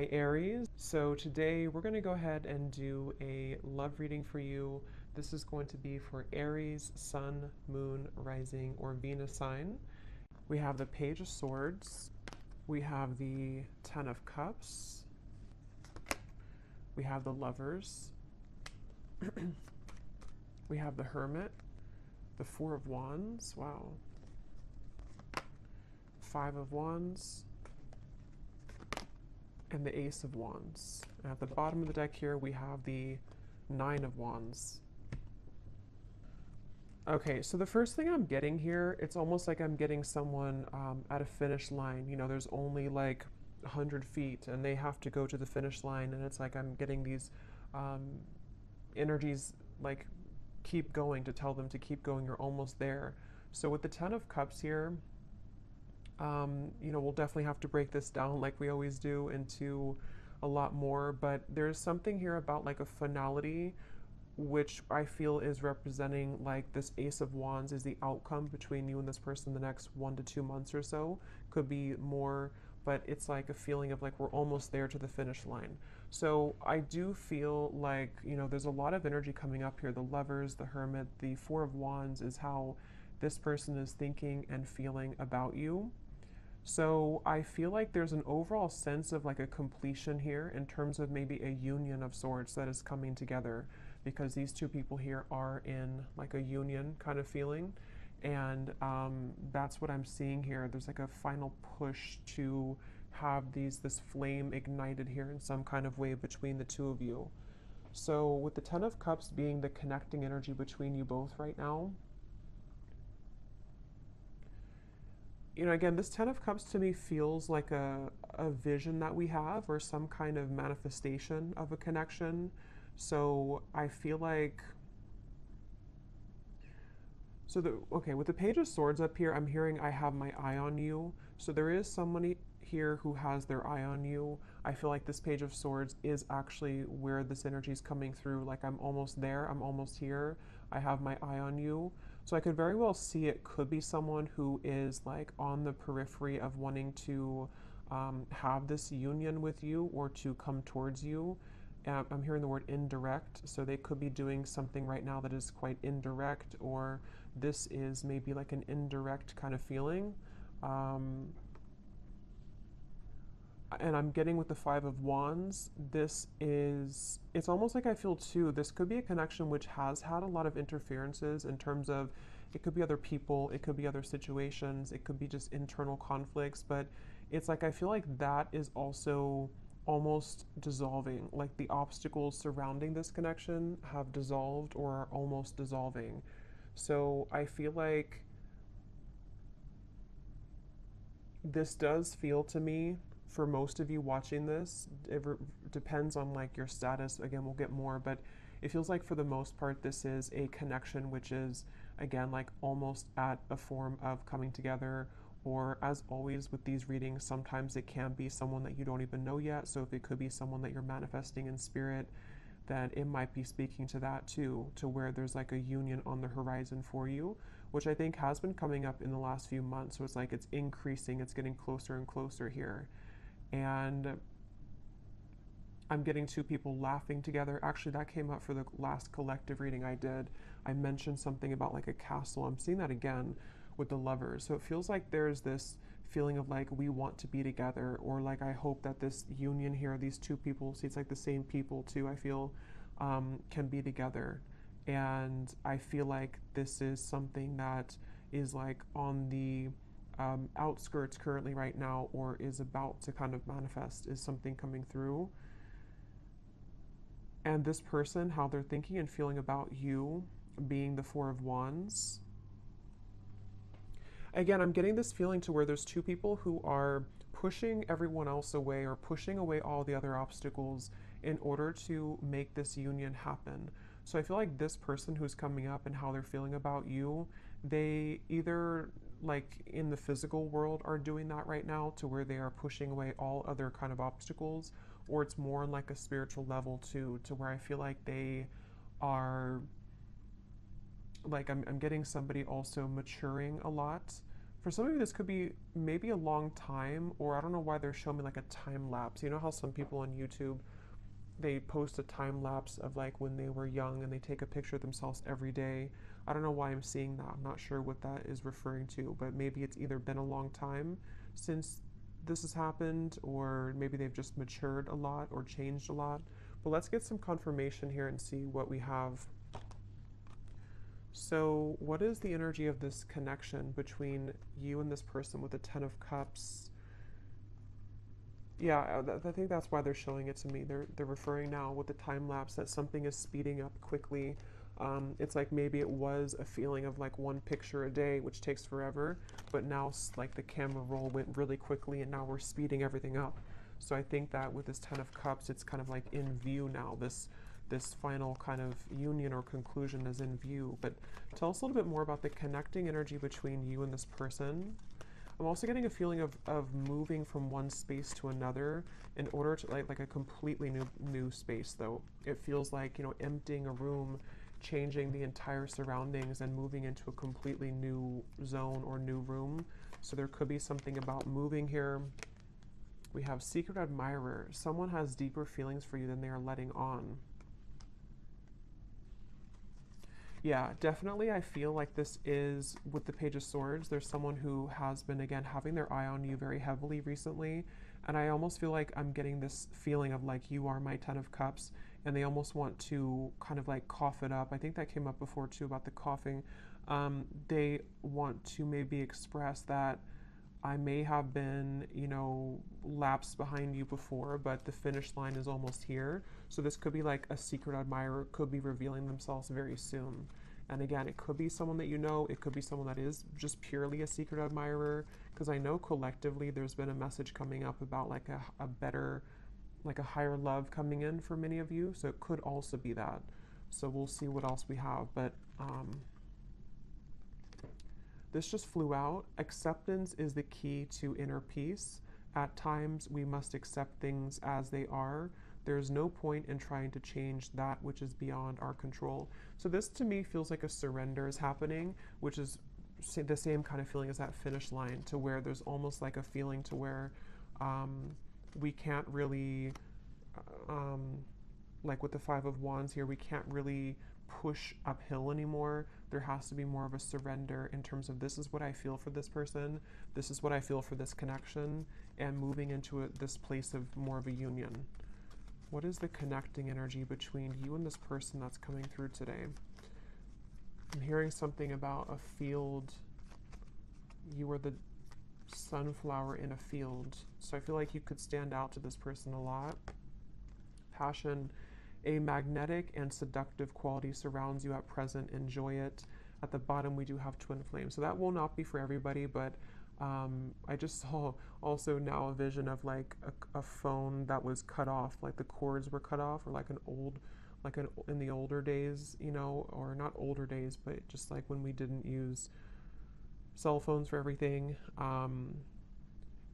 Hi Aries. So today we're going to go ahead and do a love reading for you. This is going to be for Aries, Sun, Moon, Rising, or Venus sign. We have the Page of Swords. We have the Ten of Cups. We have the Lovers. We have the Hermit. The Four of Wands. Wow. Five of Wands. And the Ace of Wands. And at the bottom of the deck here, we have the Nine of Wands. Okay, so the first thing I'm getting here, it's almost like I'm getting someone at a finish line. You know, there's only like 100 feet and they have to go to the finish line, and it's like I'm getting these energies like keep going, to tell them to keep going, you're almost there. So with the Ten of Cups here, you know, we'll definitely have to break this down like we always do into a lot more, but there's something here about like a finality, which I feel is representing like this Ace of Wands is the outcome between you and this person the next 1 to 2 months or so. Could be more, but it's like a feeling of like we're almost there to the finish line. So I do feel like, you know, there's a lot of energy coming up here. The Lovers, the Hermit, the Four of Wands is how this person is thinking and feeling about you. So I feel like there's an overall sense of like a completion here in terms of maybe a union of sorts that is coming together, because these two people here are in like a union kind of feeling. And that's what I'm seeing here. There's like a final push to have this flame ignited here in some kind of way between the two of you. So with the Ten of Cups being the connecting energy between you both right now, you know, again, this Ten of Cups to me feels like a vision that we have, or some kind of manifestation of a connection. So I feel like, okay, with the Page of Swords up here, I'm hearing I have my eye on you. So there is somebody here who has their eye on you. I feel like this Page of Swords is actually where this energy is coming through. Like I'm almost there, I'm almost here, I have my eye on you. So I could very well see it could be someone who is like on the periphery of wanting to have this union with you or to come towards you. I'm hearing the word indirect, so they could be doing something right now that is quite indirect, or this is maybe like an indirect kind of feeling. And I'm getting with the Five of Wands, it's almost like I feel too, this could be a connection which has had a lot of interferences in terms of, it could be other people, it could be other situations, it could be just internal conflicts, but it's like I feel like that is also almost dissolving. Like the obstacles surrounding this connection have dissolved or are almost dissolving. So I feel like this does feel to me, for most of you watching this, it depends on like your status. Again, we'll get more, but it feels like for the most part, this is a connection which is, again, like almost at a form of coming together. Or as always with these readings, sometimes it can be someone that you don't even know yet. So if it could be someone that you're manifesting in spirit, then it might be speaking to that too, to where there's like a union on the horizon for you, which I think has been coming up in the last few months. So it's like it's increasing, it's getting closer and closer here. And I'm getting two people laughing together. Actually, that came up for the last collective reading I did. I mentioned something about like a castle. I'm seeing that again with the Lovers. So it feels like there's this feeling of like we want to be together, or like I hope that this union here, these two people, see it's like the same people too, I feel can be together. And I feel like this is something that is like on the outskirts currently right now, or is about to kind of manifest, is something coming through. And this person, how they're thinking and feeling about you, being the Four of Wands. Again, I'm getting this feeling to where there's two people who are pushing everyone else away, or pushing away all the other obstacles in order to make this union happen. So I feel like this person who's coming up and how they're feeling about you, they either like in the physical world are doing that right now, to where they are pushing away all other kind of obstacles, or it's more on like a spiritual level too, to where I feel like they are like, I'm getting somebody also maturing a lot For some of you, this could be maybe a long time, or I don't know why they're showing me like a time lapse. You know how some people on YouTube, they post a time lapse of like when they were young and they take a picture of themselves every day. I don't know why I'm seeing that. I'm not sure what that is referring to, but maybe it's either been a long time since this has happened, or maybe they've just matured a lot or changed a lot. But let's get some confirmation here and see what we have. So what is the energy of this connection between you and this person with the Ten of Cups? Yeah, I think that's why they're showing it to me. They're referring now with the time lapse that something is speeding up quickly. It's like maybe it was a feeling of like one picture a day, which takes forever, but now like the camera roll went really quickly and now we're speeding everything up. So I think that with this Ten of Cups, it's kind of like in view now. This final kind of union or conclusion is in view. But tell us a little bit more about the connecting energy between you and this person. I'm also getting a feeling of moving from one space to another in order to like a completely new space though. It feels like, you know, emptying a room, changing the entire surroundings and moving into a completely new zone or new room. So there could be something about moving here. We have Secret Admirer. Someone has deeper feelings for you than they are letting on. Yeah, definitely I feel like this is, with the Page of Swords, there's someone who has been, again, having their eye on you very heavily recently. And I almost feel like I'm getting this feeling of like, you are my Ten of Cups. And they almost want to kind of like cough it up. I think that came up before too about the coughing. They want to maybe express that I may have been, you know, lapsed behind you before, but the finish line is almost here. So this could be like a secret admirer, could be revealing themselves very soon. And again, it could be someone that you know, it could be someone that is just purely a secret admirer, because I know collectively there's been a message coming up about like a better, like a higher love coming in for many of you. So it could also be that. So we'll see what else we have. But this just flew out. Acceptance is the key to inner peace. At times, we must accept things as they are. There's no point in trying to change that which is beyond our control. So this to me feels like a surrender is happening, which is the same kind of feeling as that finish line, to where there's almost like a feeling to where we can't really, like with the Five of Wands here, we can't really push uphill anymore. There has to be more of a surrender in terms of this is what I feel for this person, this is what I feel for this connection, and moving into this place of more of a union. What is the connecting energy between you and this person that's coming through today? I'm hearing something about a field. You are the sunflower in a field. So I feel like you could stand out to this person a lot. Passion. A magnetic and seductive quality surrounds you at present. Enjoy it. At the bottom, we do have twin flames. So that will not be for everybody, but I just saw also now a vision of like a phone that was cut off, like the cords were cut off, or like in the older days, you know, or not older days, but just like when we didn't use cell phones for everything.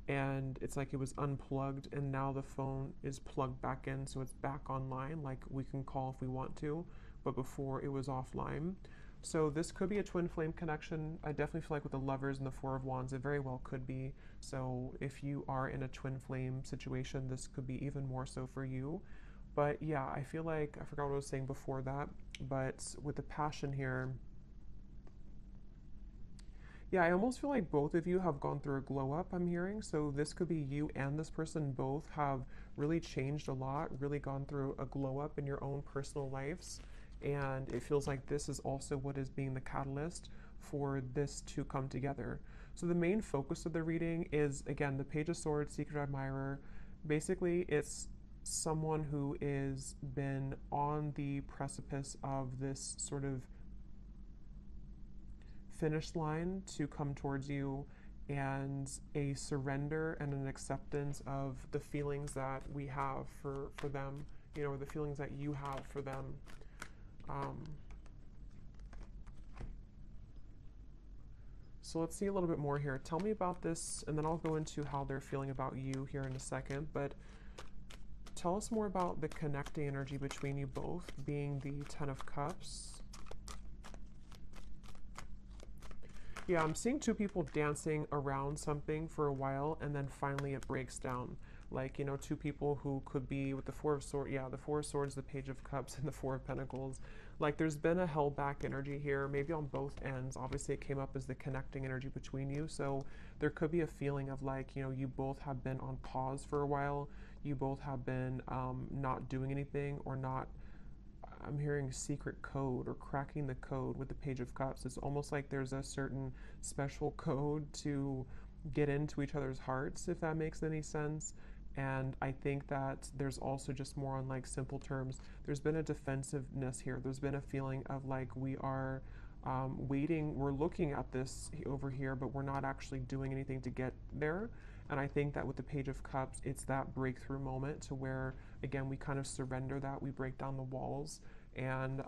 And it's like it was unplugged and now the phone is plugged back in, so it's back online, like we can call if we want to, but before it was offline. So this could be a twin flame connection. I definitely feel like with the Lovers and the Four of Wands, it very well could be. So if you are in a twin flame situation, this could be even more so for you. But yeah, I feel like, I forgot what I was saying before that, but with the passion here, yeah, I almost feel like both of you have gone through a glow up, I'm hearing. So this could be you and this person both have really changed a lot, really gone through a glow up in your own personal lives. And it feels like this is also what is being the catalyst for this to come together. So the main focus of the reading is, again, the Page of Swords, Secret Admirer. Basically, it's someone who is been on the precipice of this sort of finish line to come towards you, and a surrender and an acceptance of the feelings that we have for them, you know, or the feelings that you have for them. So let's see a little bit more here. Tell me about this, and then I'll go into how they're feeling about you here in a second, but tell us more about the connecting energy between you both, being the Ten of Cups. Yeah, I'm seeing two people dancing around something for a while and then finally it breaks down. Like, you know, two people who could be with the Four of Swords, yeah, the Four of Swords, the Page of Cups, and the Four of Pentacles. Like, there's been a held back energy here, maybe on both ends. Obviously, it came up as the connecting energy between you. So there could be a feeling of like, you know, you both have been on pause for a while. You both have been not doing anything or not. I'm hearing secret code or cracking the code with the Page of Cups. It's almost like there's a certain special code to get into each other's hearts, if that makes any sense. And I think that there's also just more on like simple terms. There's been a defensiveness here. There's been a feeling of like we are waiting, we're looking at this over here, but we're not actually doing anything to get there. And I think that with the Page of Cups, it's that breakthrough moment to where, again, we kind of surrender that, we break down the walls. And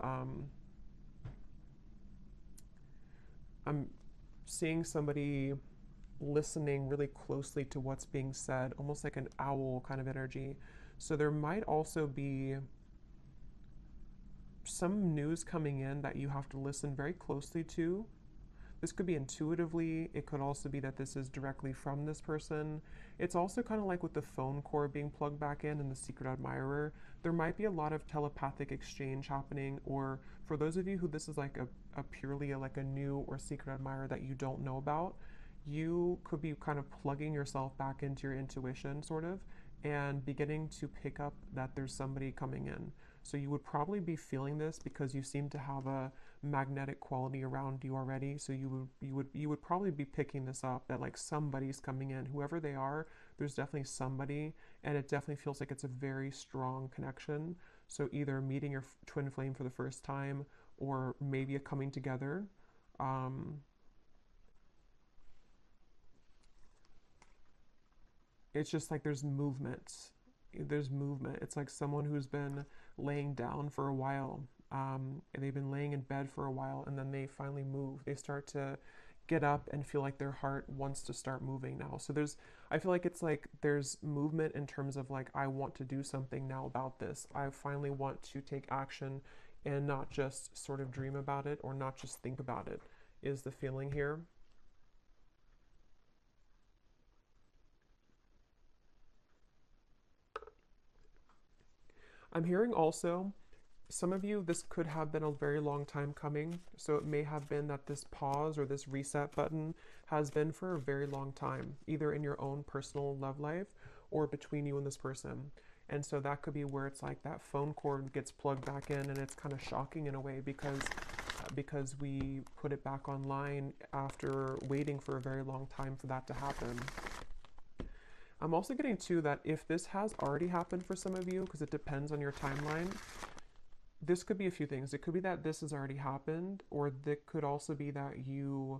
I'm seeing somebody listening really closely to what's being said, almost like an owl kind of energy. So there might also be some news coming in that you have to listen very closely to. This could be intuitively. It could also be that this is directly from this person. It's also kind of like with the phone cord being plugged back in and the secret admirer. There might be a lot of telepathic exchange happening, or for those of you who this is like a purely like a new or secret admirer that you don't know about, you could be kind of plugging yourself back into your intuition sort of and beginning to pick up that there's somebody coming in. So you would probably be feeling this because you seem to have a magnetic quality around you already. So you would probably be picking this up, that like somebody's coming in, whoever they are. There's definitely somebody, and it definitely feels like it's a very strong connection. So either meeting your twin flame for the first time, or maybe a coming together. It's just like there's movement. There's movement. It's like someone who's been laying down for a while, and they've been laying in bed for a while, and then they finally move. They start to get up and feel like their heart wants to start moving now. So I feel like it's like there's movement in terms of like, I want to do something now about this. I finally want to take action and not just sort of dream about it or not just think about it, is the feeling here. I'm hearing also, some of you, this could have been a very long time coming. So it may have been that this pause or this reset button has been for a very long time, either in your own personal love life or between you and this person. And so that could be where it's like that phone cord gets plugged back in, and it's kind of shocking in a way because we put it back online after waiting for a very long time for that to happen. I'm also getting too that if this has already happened for some of you, because it depends on your timeline, this could be a few things. It could be that this has already happened, or it could also be that you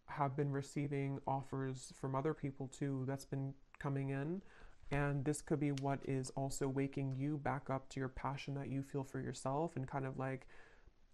have been receiving offers from other people too that's been coming in. And this could be what is also waking you back up to your passion that you feel for yourself, and kind of like,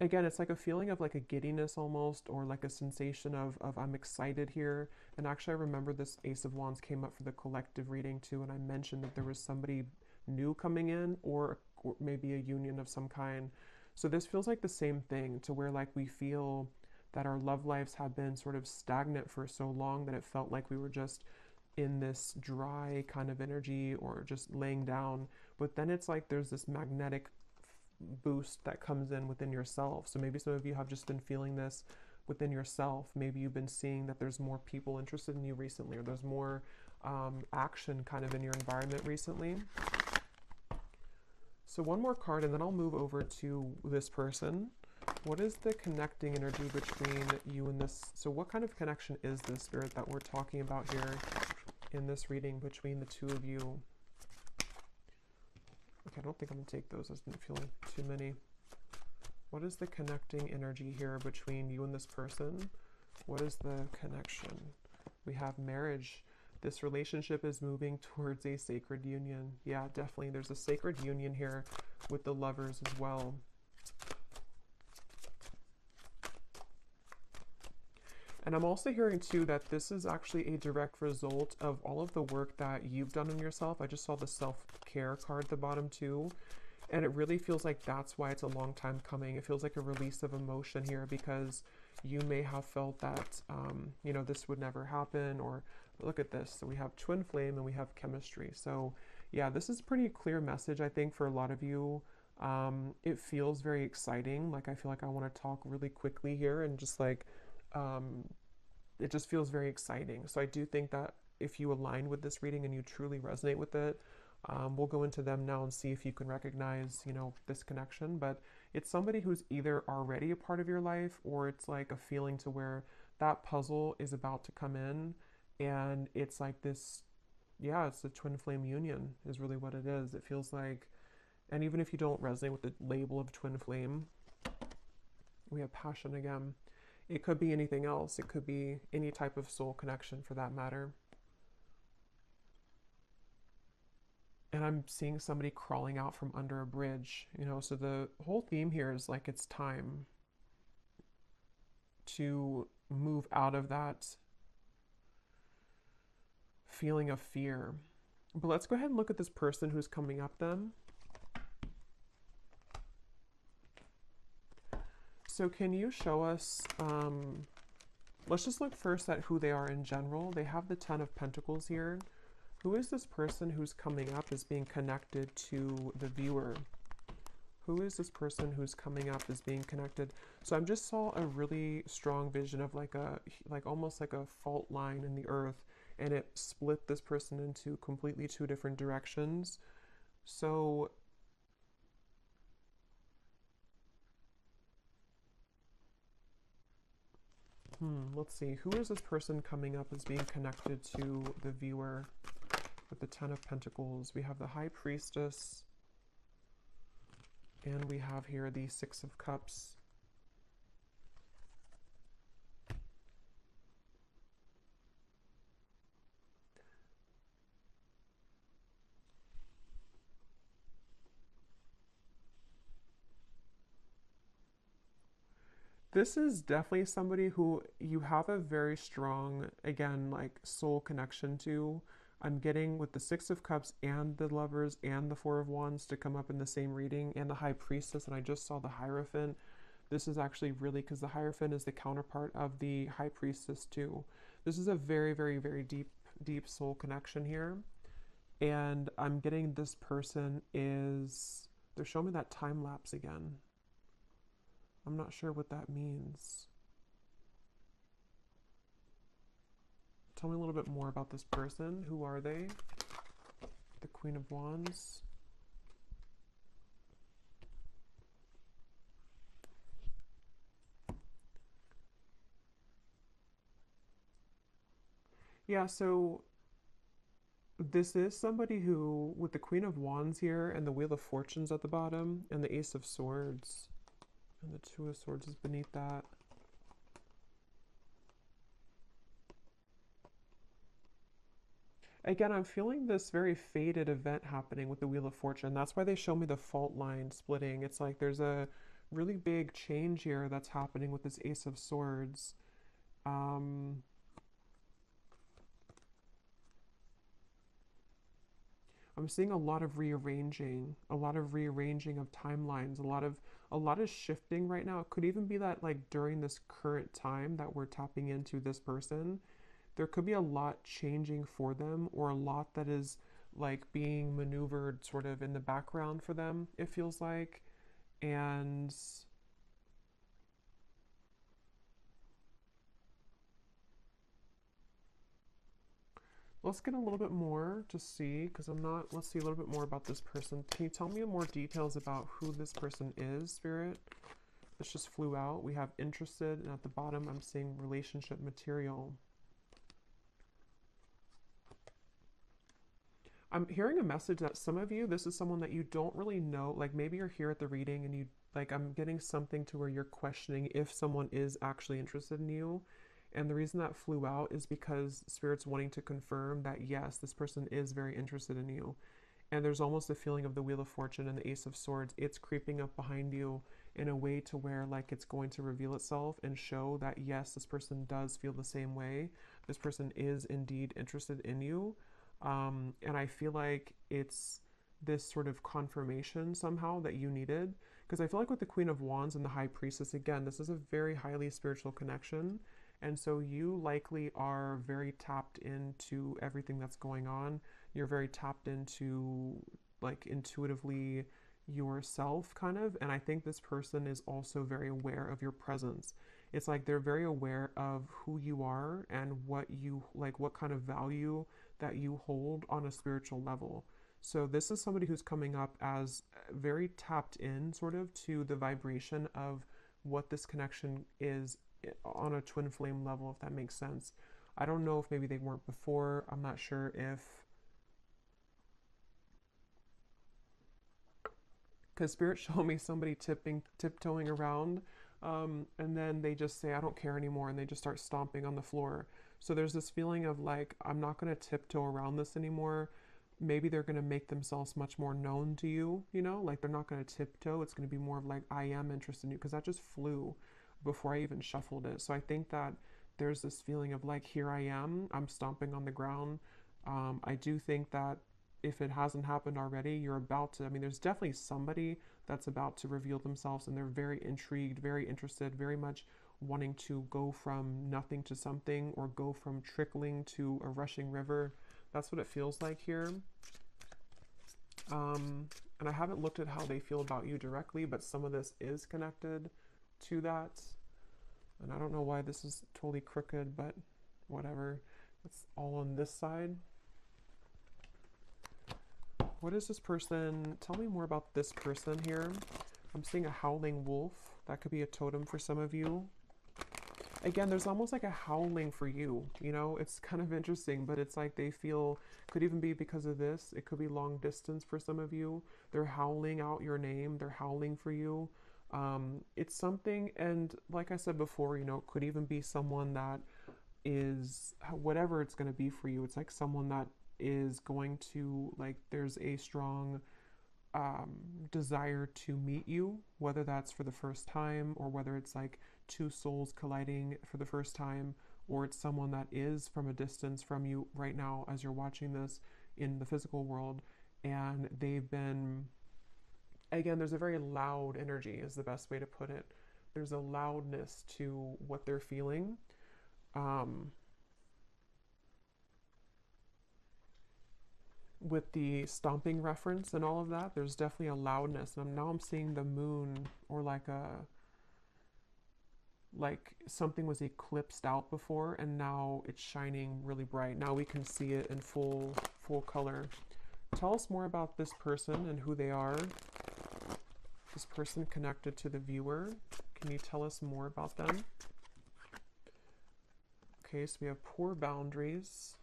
again, it's like a feeling of like a giddiness almost, or like a sensation of I'm excited here. And actually, I remember this Ace of Wands came up for the collective reading too, and I mentioned that there was somebody new coming in, or maybe a union of some kind. So this feels like the same thing, to where like we feel that our love lives have been sort of stagnant for so long that it felt like we were just in this dry kind of energy or just laying down. But then it's like there's this magnetic boost that comes in within yourself. So maybe some of you have just been feeling this within yourself. Maybe you've been seeing that there's more people interested in you recently, or there's more action kind of in your environment recently. So one more card and then I'll move over to this person. What is the connecting energy between you and this? So what kind of connection is this, Spirit, that we're talking about here in this reading between the two of you? Okay, I don't think I'm going to take those. I didn't feel too many. What is the connecting energy here between you and this person? What is the connection? We have marriage. This relationship is moving towards a sacred union. Yeah, definitely. There's a sacred union here with the lovers as well. And I'm also hearing too that this is actually a direct result of all of the work that you've done on yourself. I just saw the self-care card at the bottom too. And it really feels like that's why it's a long time coming. It feels like a release of emotion here, because you may have felt that, you know, this would never happen, or look at this. So we have twin flame and we have chemistry. So yeah, this is a pretty clear message, I think, for a lot of you. It feels very exciting. Like, I feel like I want to talk really quickly here and just like, um, it just feels very exciting. So I do think that if you align with this reading and you truly resonate with it, we'll go into them now and see if you can recognize, you know, this connection. But it's somebody who's either already a part of your life, or it's like a feeling to where that puzzle is about to come in, and it's like this, yeah, it's the twin flame union is really what it is. It feels like, and even if you don't resonate with the label of twin flame, we have passion again. It could be anything else. It could be any type of soul connection for that matter. And I'm seeing somebody crawling out from under a bridge, you know, so the whole theme here is like it's time to move out of that feeling of fear. But let's go ahead and look at this person who's coming up then. So can you show us, let's just look first at who they are in general. They have the 10 of Pentacles here. Who is this person who's coming up as being connected to the viewer? Who is this person who's coming up as being connected? So I just saw a really strong vision of like almost like a fault line in the earth, and it split this person into completely two different directions. So let's see. Who is this person coming up as being connected to the viewer with the 10 of Pentacles? We have the High Priestess, and we have here the 6 of Cups. This is definitely somebody who you have a very strong, again, like soul connection to. I'm getting with the 6 of Cups and the Lovers and the 4 of Wands to come up in the same reading, and the High Priestess, and I just saw the Hierophant. This is actually really, because the Hierophant is the counterpart of the High Priestess too. This is a very, very, very deep soul connection here. And I'm getting this person is, they're showing me that time lapse again. I'm not sure what that means. Tell me a little bit more about this person. Who are they? The Queen of Wands. Yeah, so this is somebody who, with the Queen of Wands here and the Wheel of Fortunes at the bottom and the Ace of Swords, and the 2 of Swords is beneath that. Again, I'm feeling this very fated event happening with the Wheel of Fortune. That's why they show me the fault line splitting. It's like there's a really big change here that's happening with this Ace of Swords. I'm seeing a lot of rearranging of timelines, a lot of shifting right now. It could even be that like during this current time that we're tapping into this person, there could be a lot changing for them, or a lot that is like being maneuvered sort of in the background for them, it feels like. And let's get a little bit more to see, because let's see a little bit more about this person. Can you tell me more details about who this person is, Spirit? This just flew out. We have interested, and at the bottom I'm seeing relationship material. I'm hearing a message that some of you, this is someone that you don't really know, like maybe you're here at the reading and you, like, I'm getting something to where you're questioning if someone is actually interested in you. And the reason that flew out is because Spirit's wanting to confirm that yes, this person is very interested in you. And there's almost a feeling of the Wheel of Fortune and the Ace of Swords. It's creeping up behind you in a way to where like it's going to reveal itself and show that yes, this person does feel the same way. This person is indeed interested in you. And I feel like it's this sort of confirmation somehow that you needed. Because I feel like with the Queen of Wands and the High Priestess, again, this is a very highly spiritual connection. And so you likely are very tapped into everything that's going on. You're very tapped into, like, intuitively yourself, kind of. And I think this person is also very aware of your presence. It's like they're very aware of who you are and what you like, what kind of value that you hold on a spiritual level. So this is somebody who's coming up as very tapped in sort of to the vibration of what this connection is on a twin flame level, if that makes sense. I don't know if maybe they weren't before. I'm not sure if, because Spirit showed me somebody tiptoeing around, and then they just say, I don't care anymore, and they just start stomping on the floor. So there's this feeling of like, I'm not going to tiptoe around this anymore. Maybe they're going to make themselves much more known to you, you know, like they're not going to tiptoe. It's going to be more of like, I am interested in you, because that just flew before I even shuffled it. So I think that there's this feeling of like, here I am, I'm stomping on the ground. I do think that if it hasn't happened already, you're about to, I mean, there's definitely somebody that's about to reveal themselves, and they're very intrigued, very interested, very much wanting to go from nothing to something, or go from trickling to a rushing river. That's what it feels like here. And I haven't looked at how they feel about you directly, but some of this is connected to that. And I don't know why this is totally crooked, but whatever. It's all on this side. What is this person? Tell me more about this person here. I'm seeing a howling wolf. That could be a totem for some of you. Again, there's almost like a howling for you, you know? It's kind of interesting, but it's like they feel, could even be because of this. It could be long distance for some of you. They're howling out your name. They're howling for you. It's something, and like I said before, you know, it could even be someone that is, whatever it's going to be for you, it's like someone that is going to, like, there's a strong desire to meet you, whether that's for the first time, or whether it's like two souls colliding for the first time, or it's someone that is from a distance from you right now as you're watching this in the physical world, and they've been, again, there's a very loud energy is the best way to put it. There's a loudness to what they're feeling. With the stomping reference and all of that, there's definitely a loudness. And now I'm seeing the moon, or like like something was eclipsed out before, and now it's shining really bright. Now we can see it in full color. Tell us more about this person and who they are. This person connected to the viewer. Can you tell us more about them? Okay, so we have poor boundaries.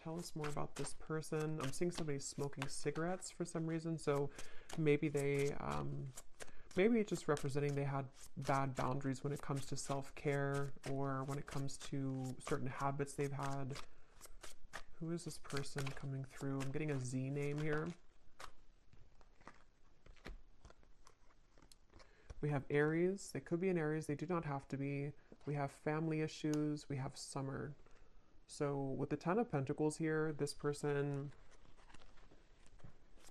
Tell us more about this person. I'm seeing somebody smoking cigarettes for some reason, so maybe they, maybe it's just representing they had bad boundaries when it comes to self-care, or when it comes to certain habits they've had. Who is this person coming through? I'm getting a Z name here. We have Aries. They could be an Aries. They do not have to be. We have family issues. We have summer. So with the Ten of Pentacles here, this person,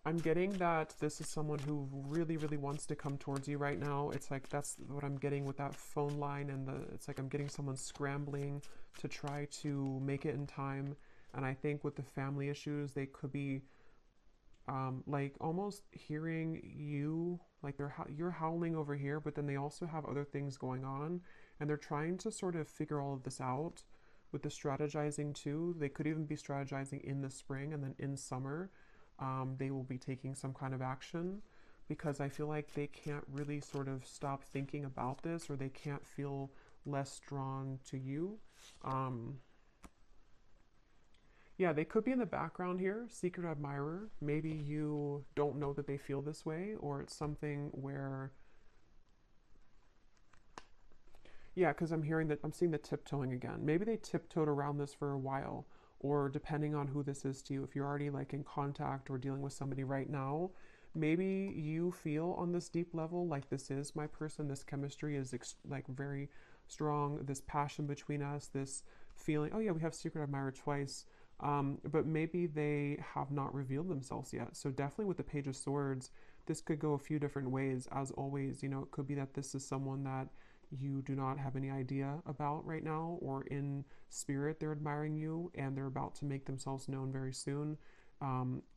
I'm getting that this is someone who really, really wants to come towards you right now. It's like, that's what I'm getting with that phone line, and it's like I'm getting someone scrambling to try to make it in time. And I think with the family issues, they could be like almost hearing you, like you're howling over here, but then they also have other things going on, and they're trying to sort of figure all of this out. With the strategizing too, they could even be strategizing in the spring, and then in summer, they will be taking some kind of action, because I feel like they can't really sort of stop thinking about this, or they can't feel less drawn to you. Yeah, they could be in the background here, secret admirer. Maybe you don't know that they feel this way, or it's something where, yeah, because I'm hearing that, I'm seeing the tiptoeing again. Maybe they tiptoed around this for a while, or depending on who this is to you, if you're already like in contact or dealing with somebody right now, maybe you feel on this deep level like this is my person, this chemistry is like very strong, this passion between us, this feeling, oh yeah, we have secret admirer twice. But maybe they have not revealed themselves yet. So definitely with the Page of Swords, this could go a few different ways. As always, you know, it could be that this is someone that you do not have any idea about right now, or in spirit they're admiring you and they're about to make themselves known very soon.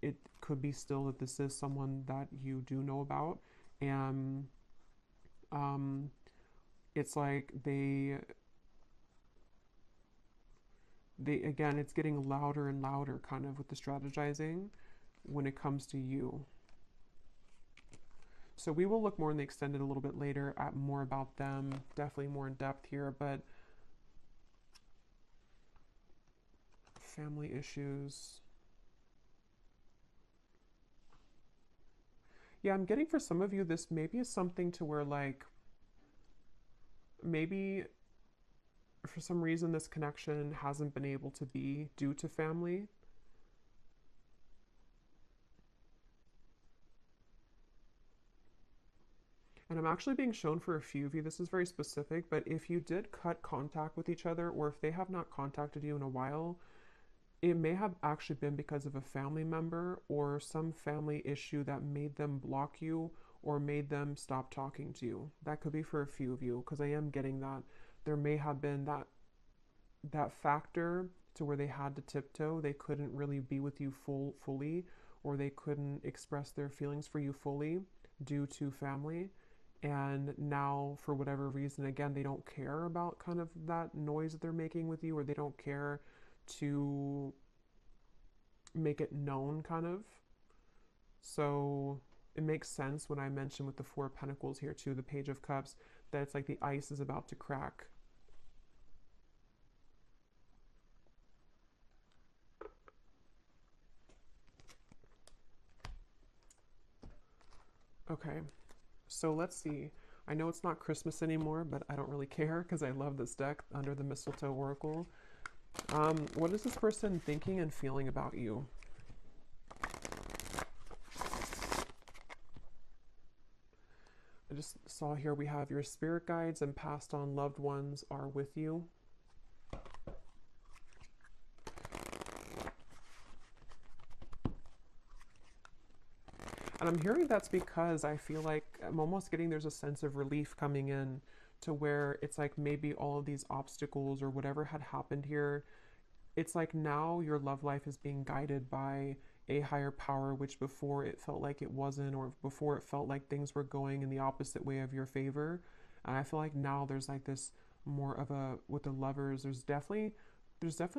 It could be still that this is someone that you do know about, and um, it's like they again, it's getting louder and louder kind of with the strategizing when it comes to you. So we will look more in the extended a little bit later at more about them, definitely more in depth here, but family issues. Yeah, I'm getting for some of you, this maybe is something to where like, maybe for some reason this connection hasn't been able to be due to family. And I'm actually being shown for a few of you, this is very specific, but if you did cut contact with each other, or if they have not contacted you in a while, it may have actually been because of a family member or some family issue that made them block you or made them stop talking to you. That could be for a few of you, because I am getting that there may have been that factor to where they had to tiptoe. They couldn't really be with you fully, or they couldn't express their feelings for you fully due to family. And now, for whatever reason, again, they don't care about kind of that noise that they're making with you, or they don't care to make it known, kind of. So it makes sense when I mention with the Four of Pentacles here too, the Page of Cups, that it's like the ice is about to crack. Okay, so let's see. I know it's not Christmas anymore, but I don't really care because I love this deck, Under the Mistletoe Oracle. What is this person thinking and feeling about you? I just saw here we have your spirit guides and passed on loved ones are with you. And I'm hearing that's because I feel like I'm almost getting there's a sense of relief coming in to where it's like maybe all of these obstacles or whatever had happened here, it's like now your love life is being guided by a higher power, which before it felt like it wasn't, or before it felt like things were going in the opposite way of your favor. And I feel like now there's like this more of a, with the lovers, there's definitely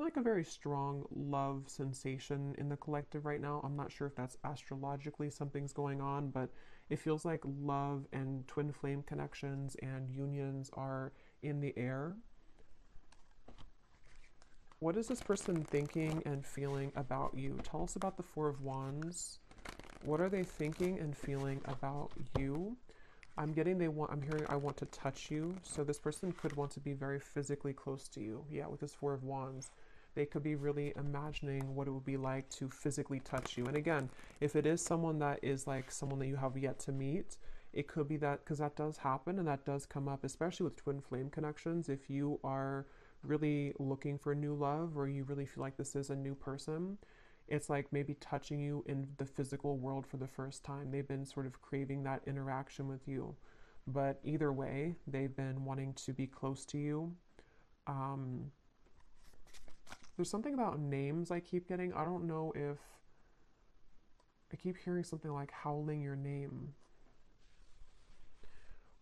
like a very strong love sensation in the collective right now. I'm not sure if that's astrologically something's going on, but it feels like love and twin flame connections and unions are in the air. What is this person thinking and feeling about you? Tell us about the Four of Wands. What are they thinking and feeling about you? I'm hearing I want to touch you. So this person could want to be very physically close to you. Yeah, with this Four of Wands. They could be really imagining what it would be like to physically touch you. And again, if it is someone that is like someone that you have yet to meet, it could be that, because that does happen and that does come up, especially with twin flame connections. If you are really looking for new love, or you really feel like this is a new person, it's like maybe touching you in the physical world for the first time. They've been sort of craving that interaction with you. But either way, they've been wanting to be close to you. Um, there's something about names I keep getting. I don't know if I keep hearing something like howling your name.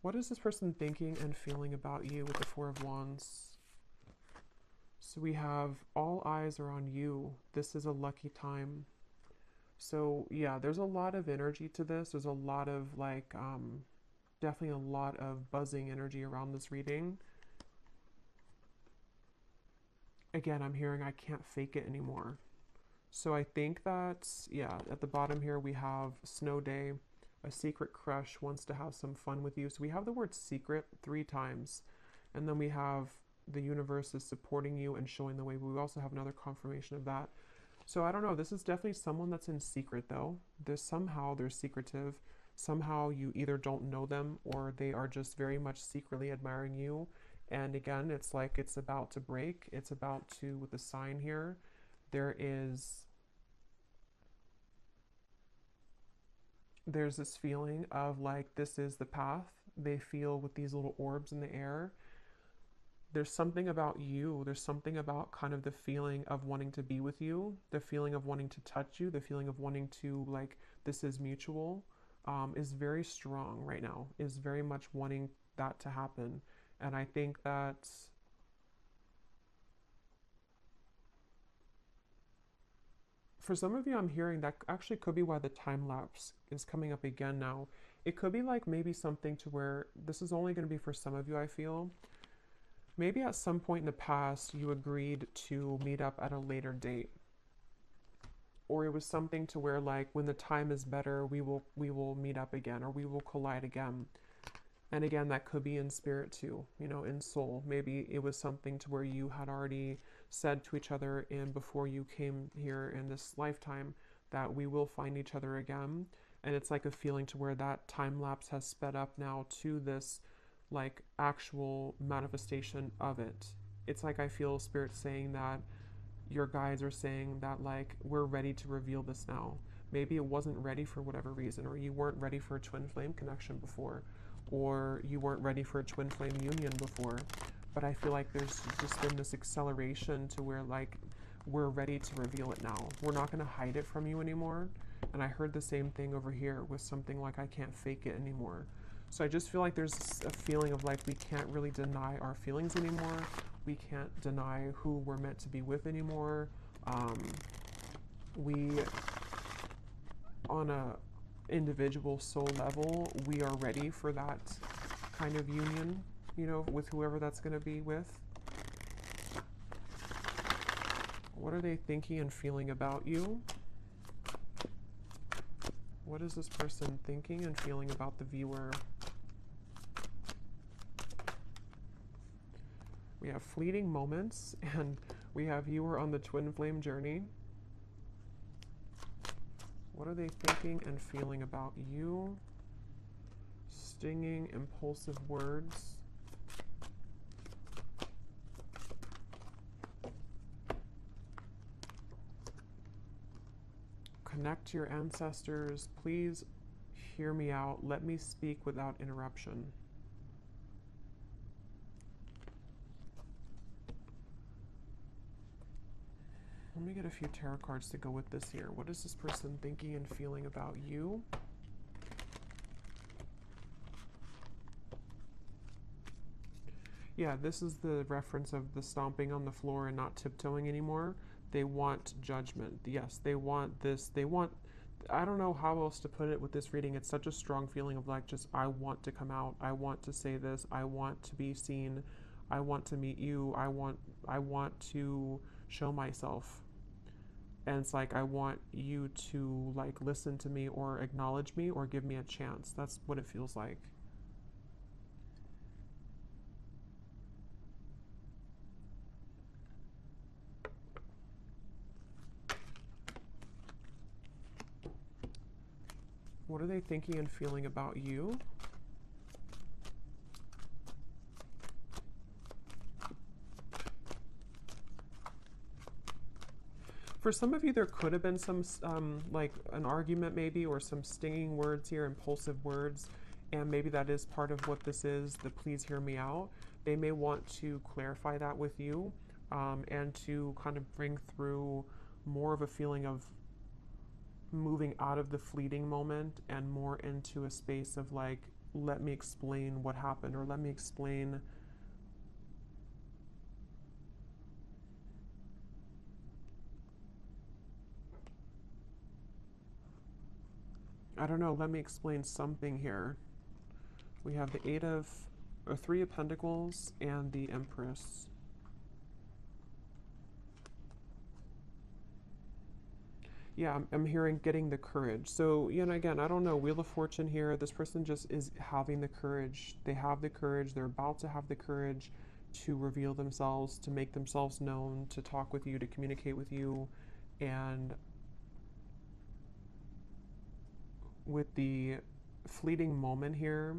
What is this person thinking and feeling about you with the Four of Wands? So we have all eyes are on you. This is a lucky time. So yeah, there's a lot of energy to this. There's a lot of like, definitely a lot of buzzing energy around this reading. Again, I'm hearing I can't fake it anymore. So I think that, yeah, at the bottom here we have snow day. A secret crush wants to have some fun with you. So we have the word secret 3 times. And then we have the universe is supporting you and showing the way. But we also have another confirmation of that. So I don't know. This is definitely someone that's in secret, though. Somehow they're secretive. Somehow you either don't know them, or they are just very much secretly admiring you. And again, it's like it's about to break. It's about to, with the sign here, there's this feeling of like this is the path they feel with these little orbs in the air. There's something about you, there's something about kind of the feeling of wanting to be with you, the feeling of wanting to touch you, the feeling of wanting to, like, this is mutual, is very strong right now, is very much wanting that to happen. And I think that for some of you, I'm hearing that actually could be why the time lapse is coming up again now. It could be like maybe something to where this is only going to be for some of you, I feel. Maybe at some point in the past, you agreed to meet up at a later date. Or it was something to where, like, when the time is better, we will meet up again, or we will collide again. And again, that could be in spirit too, you know, in soul. Maybe it was something to where you had already said to each other in before you came here in this lifetime that we will find each other again. And it's like a feeling to where that time lapse has sped up now to this like actual manifestation of it. It's like I feel spirit saying that your guides are saying that like we're ready to reveal this now. Maybe it wasn't ready for whatever reason, or you weren't ready for a twin flame connection before, or you weren't ready for a twin flame union before. But I feel like there's just been this acceleration to where like we're ready to reveal it now. We're not going to hide it from you anymore. And I heard the same thing over here with something like I can't fake it anymore. So I just feel like there's a feeling of like we can't really deny our feelings anymore. We can't deny who we're meant to be with anymore. We, on a individual soul level, we are ready for that kind of union, you know, with whoever that's going to be with. What are they thinking and feeling about you? What is this person thinking and feeling about the viewer? We have fleeting moments, and we have viewer on the twin flame journey. What are they thinking and feeling about you? Stinging, impulsive words. Connect to your ancestors. Please hear me out. Let me speak without interruption. Let me get a few tarot cards to go with this here. What is this person thinking and feeling about you? Yeah, this is the reference of the stomping on the floor and not tiptoeing anymore. They want judgment. Yes, they want this. They want, I don't know how else to put it with this reading. It's such a strong feeling of like, just, I want to come out. I want to say this. I want to be seen. I want to meet you. I want to show myself. And it's like, I want you to like listen to me or acknowledge me or give me a chance. That's what it feels like. What are they thinking and feeling about you? For some of you, there could have been some, like an argument maybe, or some stinging words here, impulsive words, and maybe that is part of what this is, the please hear me out. They may want to clarify that with you, and to kind of bring through more of a feeling of moving out of the fleeting moment and more into a space of like, let me explain what happened, or let me explain I don't know, let me explain something here. We have the Three of Pentacles and the Empress. Yeah, I'm hearing getting the courage. So, you know, again, I don't know, Wheel of Fortune here. This person just is having the courage. They have the courage. They're about to have the courage to reveal themselves, to make themselves known, to talk with you, to communicate with you. And with the fleeting moment here,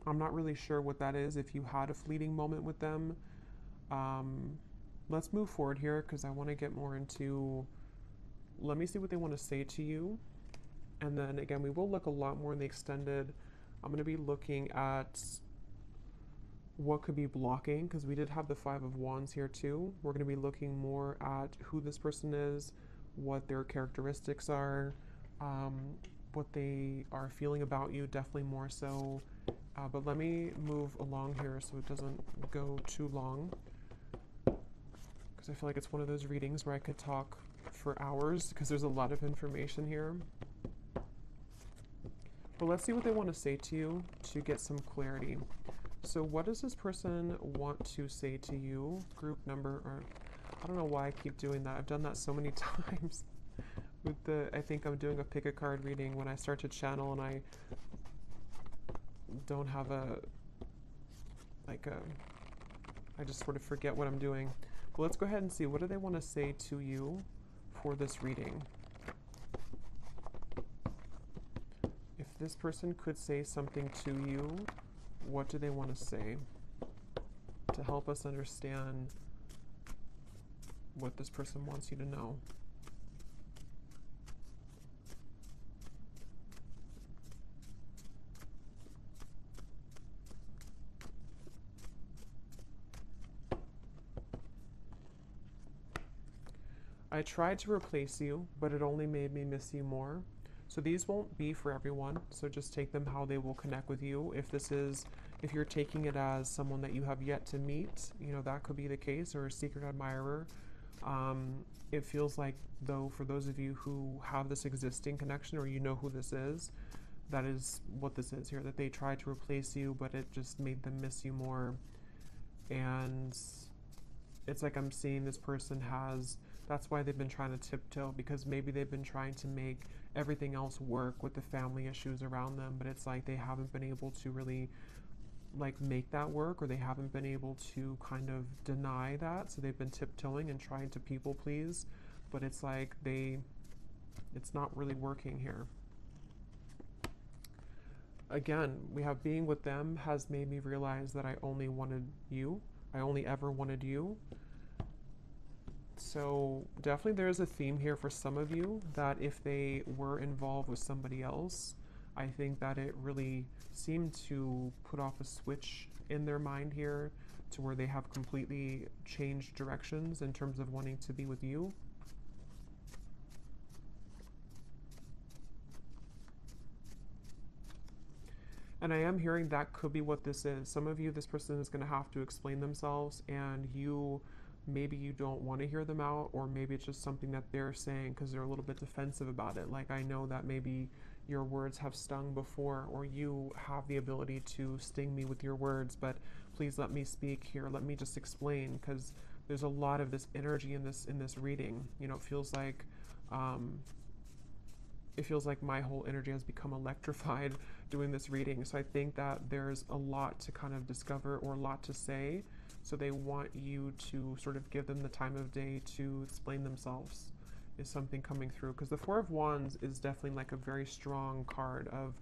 I'm not really sure what that is. If you had a fleeting moment with them, Let's move forward here because I want to get more into, let me see what they want to say to you. And then again, we will look a lot more in the extended. I'm going to be looking at what could be blocking, because we did have the Five of Wands here too. We're going to be looking more at who this person is, what their characteristics are, what they are feeling about you, definitely more so. But let me move along here so it doesn't go too long, because I feel like it's one of those readings where I could talk for hours because there's a lot of information here. But let's see what they want to say to you to get some clarity. So what does this person want to say to you? Group number, or I don't know why I keep doing that. I've done that so many times. With the, I think I'm doing a pick a card reading when I start to channel and I don't have I just sort of forget what I'm doing. But let's go ahead and see, what do they want to say to you for this reading? If this person could say something to you, what do they want to say to help us understand what this person wants you to know? I tried to replace you, but it only made me miss you more. So these won't be for everyone, so just take them how they will connect with you. If you're taking it as someone that you have yet to meet, you know, that could be the case, or a secret admirer. It feels like, though, for those of you who have this existing connection, or you know who this is, that is what this is here, that they tried to replace you, but it just made them miss you more. And it's like I'm seeing this person has, that's why they've been trying to tiptoe, because maybe they've been trying to make everything else work with the family issues around them, but it's like they haven't been able to really like make that work, or they haven't been able to kind of deny that, so they've been tiptoeing and trying to people please, but it's like it's not really working here. Again, we have being with them has made me realize that I only wanted you. I only ever wanted you. So definitely there's a theme here for some of you that if they were involved with somebody else, I think that it really seemed to put off a switch in their mind here to where they have completely changed directions in terms of wanting to be with you. And I am hearing that could be what this is. Some of you, this person is going to have to explain themselves, and maybe you don't want to hear them out, or maybe it's just something that they're saying because they're a little bit defensive about it. Like, I know that maybe your words have stung before, or you have the ability to sting me with your words, but please let me speak here. Let me just explain, because there's a lot of this energy in this reading. You know, it feels like my whole energy has become electrified doing this reading. So I think that there's a lot to kind of discover, or a lot to say. So they want you to sort of give them the time of day to explain themselves, is something coming through. Because the Four of Wands is definitely like a very strong card of,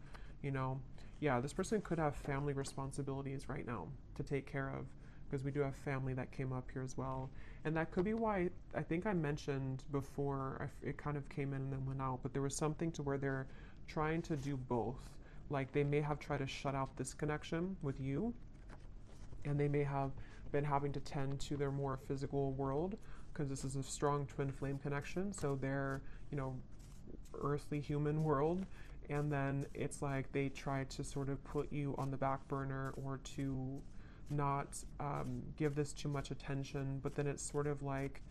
you know, yeah, this person could have family responsibilities right now to take care of, because we do have family that came up here as well. And that could be why, I think I mentioned before, it kind of came in and then went out, but there was something to where they're trying to do both. Like, they may have tried to shut out this connection with you, and they may have been having to tend to their more physical world, because this is a strong twin flame connection. So their, you know, earthly human world, and then it's like they try to sort of put you on the back burner, or to not give this too much attention. But then it's sort of like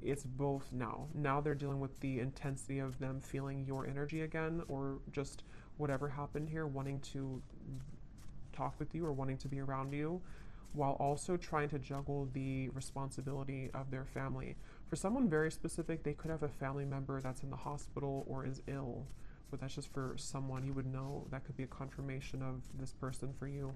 it's both now. Now they're dealing with the intensity of them feeling your energy again, or just whatever happened here, wanting to talk with you or wanting to be around you, while also trying to juggle the responsibility of their family. For someone very specific, they could have a family member that's in the hospital or is ill, but that's just for someone you would know. That could be a confirmation of this person for you.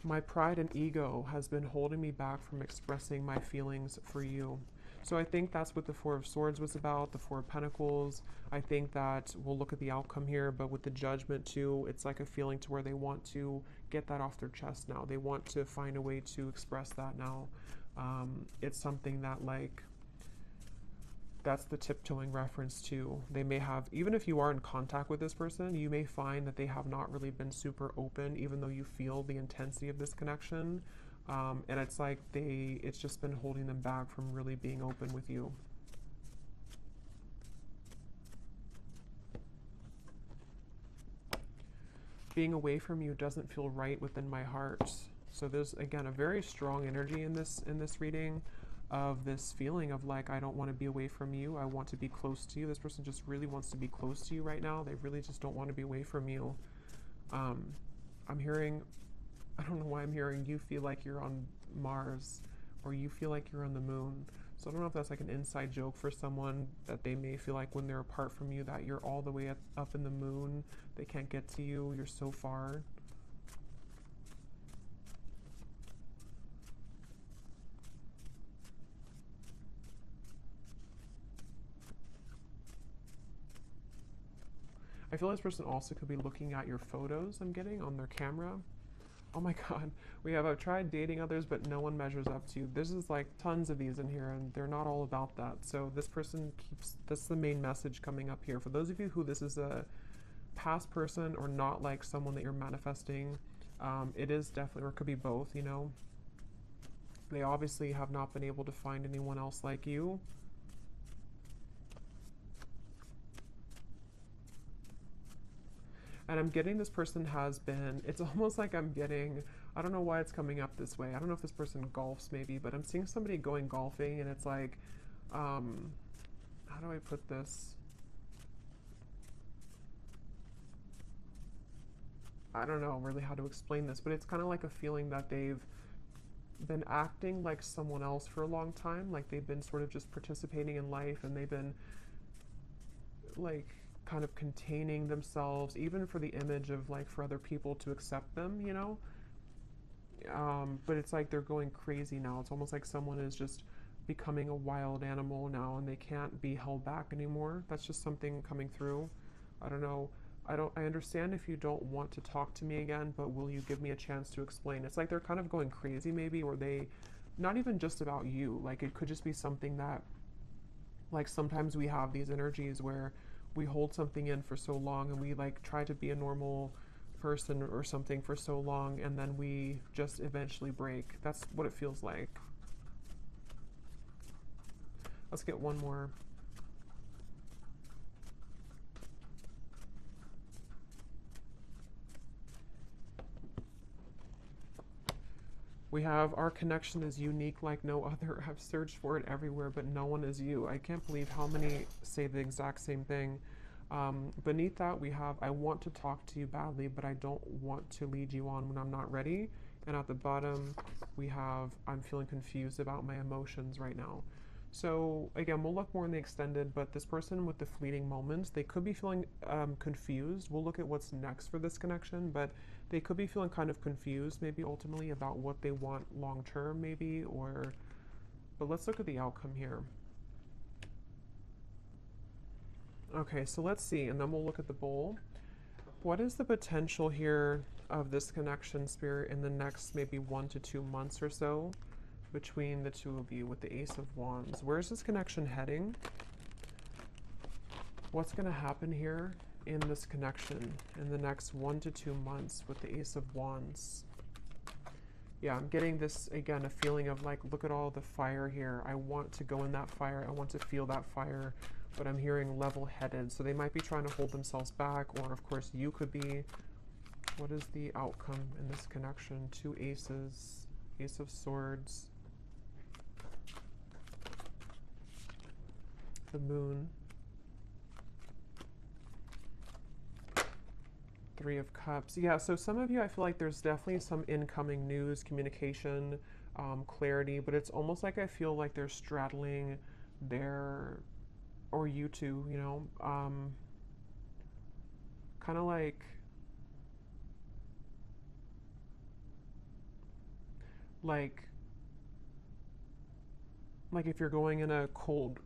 My pride and ego has been holding me back from expressing my feelings for you. So I think that's what the Four of Swords was about, the Four of Pentacles. I think that we'll look at the outcome here, but with the Judgment too, it's like a feeling to where they want to get that off their chest now. They want to find a way to express that now. It's something that, like, that's the tiptoeing reference to. They may have, even if you are in contact with this person, you may find that they have not really been super open, even though you feel the intensity of this connection. And it's like it's just been holding them back from really being open with you. Being away from you doesn't feel right within my heart. So there's, again, a very strong energy in this reading, of this feeling of like, I don't want to be away from you. I want to be close to you. This person just really wants to be close to you right now. They really just don't want to be away from you. I'm hearing, I don't know why I'm hearing you feel like you're on Mars, or you feel like you're on the moon. So I don't know if that's like an inside joke for someone, that they may feel like when they're apart from you that you're all the way up in the moon. They can't get to you. You're so far. I feel this person also could be looking at your photos I'm getting on their camera. Oh my God, I've tried dating others, but no one measures up to you. This is like tons of these in here, and they're not all about that. So this person that's the main message coming up here. For those of you who this is a past person or not like someone that you're manifesting, it is definitely, or it could be both, you know. They obviously have not been able to find anyone else like you. And I'm getting this person has been, it's almost like I'm getting, I don't know why it's coming up this way. I don't know if this person golfs maybe, but I'm seeing somebody going golfing, and it's like, how do I put this? I don't know really how to explain this, but it's kind of like a feeling that they've been acting like someone else for a long time. Like they've been sort of just participating in life, and they've been like kind of containing themselves, even for the image of like for other people to accept them, you know. But it's like they're going crazy now. It's almost like someone is just becoming a wild animal now, and they can't be held back anymore. That's just something coming through. I don't know. I understand if you don't want to talk to me again, but will you give me a chance to explain? It's like they're kind of going crazy maybe, or they, not even just about you. Like it could just be something that, like sometimes we have these energies where we hold something in for so long, and we like try to be a normal person or something for so long, and then we just eventually break. That's what it feels like. Let's get one more. We have, our connection is unique like no other. I've searched for it everywhere, but no one is you. I can't believe how many say the exact same thing. Beneath that, we have, I want to talk to you badly, but I don't want to lead you on when I'm not ready. And at the bottom, we have, I'm feeling confused about my emotions right now. So again, we'll look more in the extended, but this person with the fleeting moments, they could be feeling confused. We'll look at what's next for this connection, but they could be feeling kind of confused maybe ultimately about what they want long term maybe, or, but let's look at the outcome here. Okay, so let's see, and then we'll look at the bowl. What is the potential here of this connection, Spirit, in the next maybe 1 to 2 months or so between the two of you with the Ace of Wands? Where's this connection heading? What's going to happen here in this connection in the next 1 to 2 months with the Ace of Wands? Yeah, I'm getting this, again, a feeling of like, look at all the fire here. I want to go in that fire. I want to feel that fire, but I'm hearing level-headed. So they might be trying to hold themselves back, or of course you could be. What is the outcome in this connection? 2 aces, Ace of Swords, the Moon, 3 of Cups. Yeah, so some of you, I feel like there's definitely some incoming news, communication, clarity, but it's almost like I feel like they're straddling their, or you two, you know, kind of like like if you're going in a cold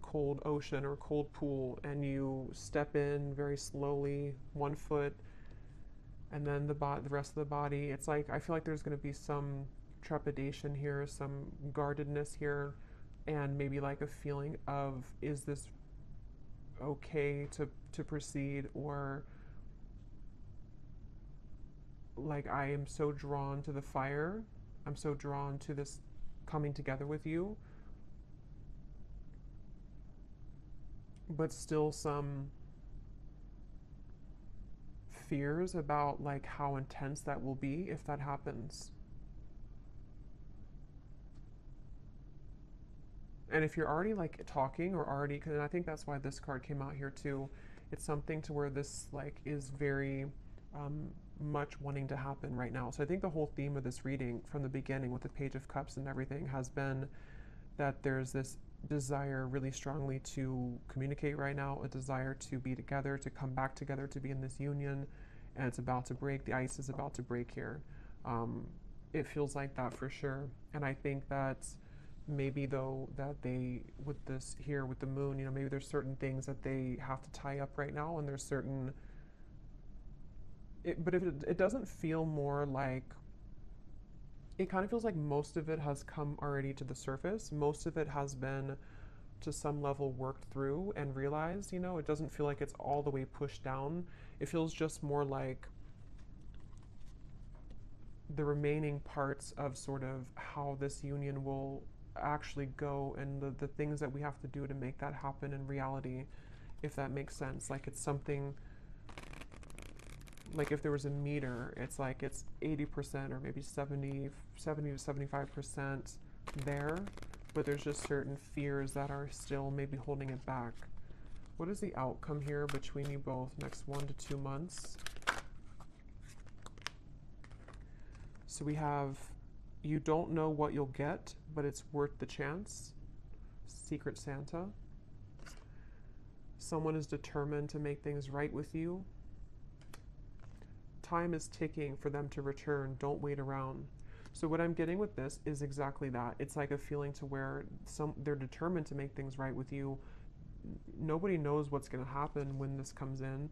ocean or cold pool and you step in very slowly, 1 foot, and then the rest of the body, it's like I feel like there's going to be some trepidation here, some guardedness here, and maybe like a feeling of, is this okay to proceed, or like I am so drawn to the fire, I'm so drawn to this coming together with you, but still some fears about like how intense that will be if that happens. And if you're already like talking or already, and I think that's why this card came out here too, it's something to where this like is very um, much wanting to happen right now. So I think the whole theme of this reading from the beginning with the Page of Cups and everything has been that there's this desire really strongly to communicate right now, a desire to be together, to come back together, to be in this union, and it's about to break. The ice is about to break here. It feels like that for sure. And I think that maybe though that they, with this here with the moon, you know, maybe there's certain things that they have to tie up right now, and there's certain but if it doesn't feel more like, it kind of feels like most of it has come already to the surface. Most of it has been to some level worked through and realized, you know, it doesn't feel like it's all the way pushed down. It feels just more like the remaining parts of sort of how this union will actually go, and the things that we have to do to make that happen in reality, if that makes sense. Like it's something, like if there was a meter, it's like it's 80% or maybe 70 to 75% there, but there's just certain fears that are still maybe holding it back. What is the outcome here between you both next 1 to 2 months? So we have, you don't know what you'll get, but it's worth the chance. Secret Santa. Someone is determined to make things right with you. Time is ticking for them to return. Don't wait around. So what I'm getting with this is exactly that. It's like a feeling to where they're determined to make things right with you. Nobody knows what's going to happen when this comes in.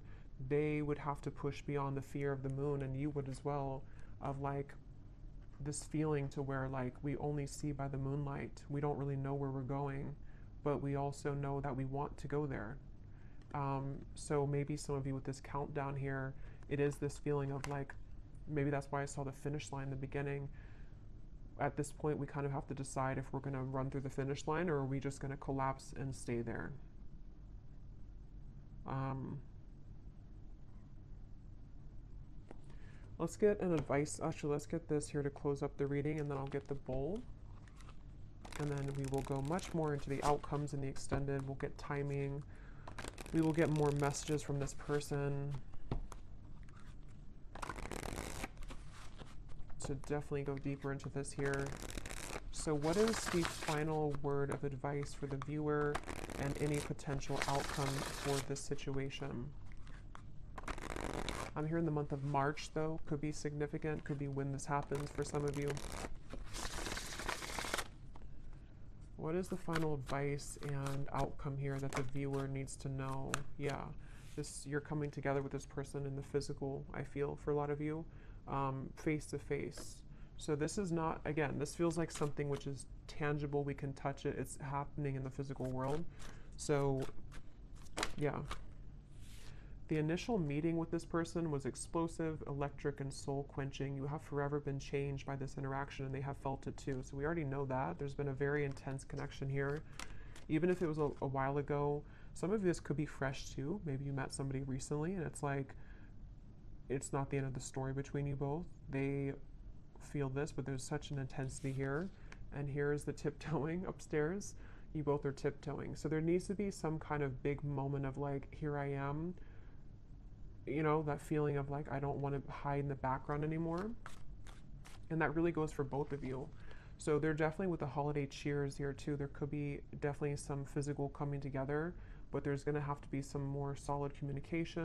They would have to push beyond the fear of the moon, and you would as well, of like this feeling to where like we only see by the moonlight. We don't really know where we're going, but we also know that we want to go there. So maybe some of you with this countdown here, it is this feeling of like, maybe that's why I saw the finish line in the beginning. At this point, we kind of have to decide if we're going to run through the finish line, or are we just going to collapse and stay there. Let's get an advice. Actually, let's get this here to close up the reading, and then I'll get the bowl. And then we will go much more into the outcomes in the extended. We'll get timing. We will get more messages from this person. So definitely go deeper into this here. So what is the final word of advice for the viewer and any potential outcome for this situation? I'm here in the month of March, though. Could be significant, could be when this happens for some of you. What is the final advice and outcome here that the viewer needs to know? Yeah, you're coming together with this person in the physical, I feel, for a lot of you, face to face. So this is not, again, this feels like something which is tangible, we can touch it, it's happening in the physical world. So, yeah. The initial meeting with this person was explosive, electric, and soul-quenching. You have forever been changed by this interaction, and they have felt it too. So we already know that. There's been a very intense connection here. Even if it was a while ago, some of this could be fresh too. Maybe you met somebody recently, and it's like, it's not the end of the story between you both. They feel this, but there's such an intensity here. And here is the tiptoeing upstairs. You both are tiptoeing. So there needs to be some kind of big moment of like, here I am. You know, that feeling of like, I don't want to hide in the background anymore. And that really goes for both of you. So they're definitely with the holiday cheers here too. There could be definitely some physical coming together, but there's going to have to be some more solid communication.